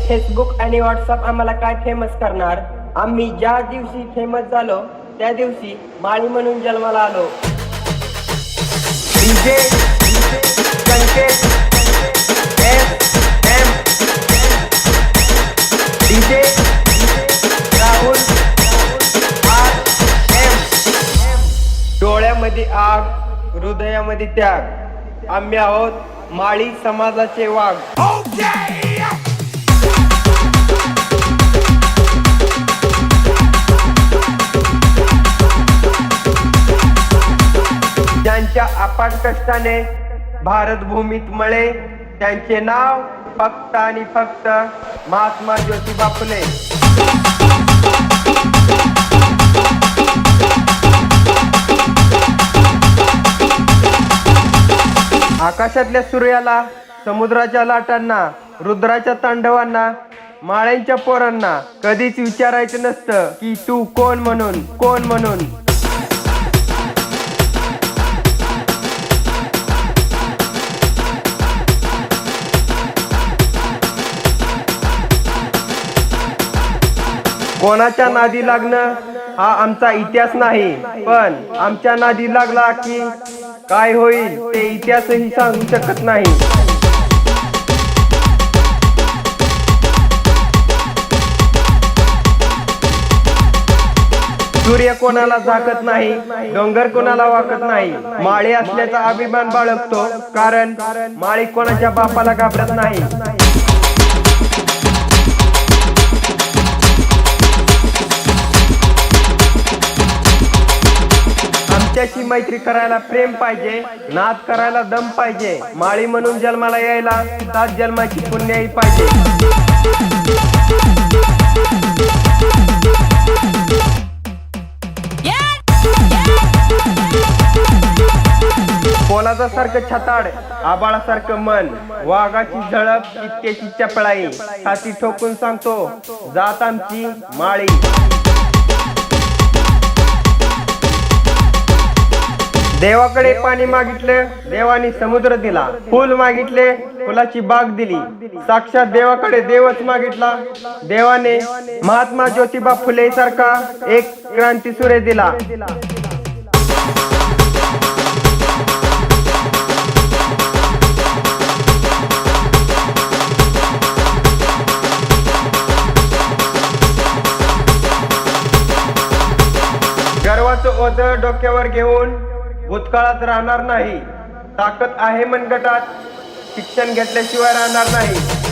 Facebook आणि WhatsApp आम्हाला काय फेमस करणार? आम्ही ज्या दिवशी फेमस झालो त्या दिवशी माळी म्हणून जन्माला आलो. डीजे संकेत FM डीजे राहुल RM. डोळ्यामध्ये आग, हृदयामध्ये त्याग. आम्ही आहोत माळी समाजाचे वाघ. ज्यांच्या अपाट कष्टाने भारत भूमीत मळे, त्यांचे नाव फक्त आणि फक्त महात्मा ज्योतिबा फुले. आकाशातल्या सूर्याला, समुद्राच्या लाटांना, रुद्राच्या तांडवांना, माळ्यांच्या पोरांना कधीच विचारायचं नसतं की तू कोण म्हणून, कोण म्हणून. कोणाच्या नादी लागणं हा आमचा इतिहास नाही, पण आमच्या नादी लागला की काय होईल ते इतिहासही सांगू शकत नाही. सूर्य कोणाला झाकत नाही, डोंगर कोणाला वाकत नाही. माळी असल्याचा अभिमान बाळगतो, कारण माळी कोणाच्या बापाला घाबरत नाही. आमच्याशी मैत्री करायला प्रेम पाहिजे, नाद करायला दम पाहिजे. माळी म्हणून जन्माला यायला 7 जन्माची पुण्याई पाहिजे. पोलादासारखं छताड, आबाळासारखं मन, वाघाची झळप, इतकेची चपळाई. छाती ठोकून सांगतो, जात आमची माळी. देवाकडे पाणी मागितले, देवाने समुद्र दिला. फुल मागितले, फुलाची बाग दिली. साक्षात देवाकडे देवच मागितला, देवाने महात्मा ज्योतिबा फुले सारखा एक क्रांतीसूर्य दिला. गर्वाचं ओझं डोक्यावर घेऊन भूतकाळात राहणार नाही. ताकद आहे मनगटात, शिक्षण घेतल्याशिवाय राहणार नाही.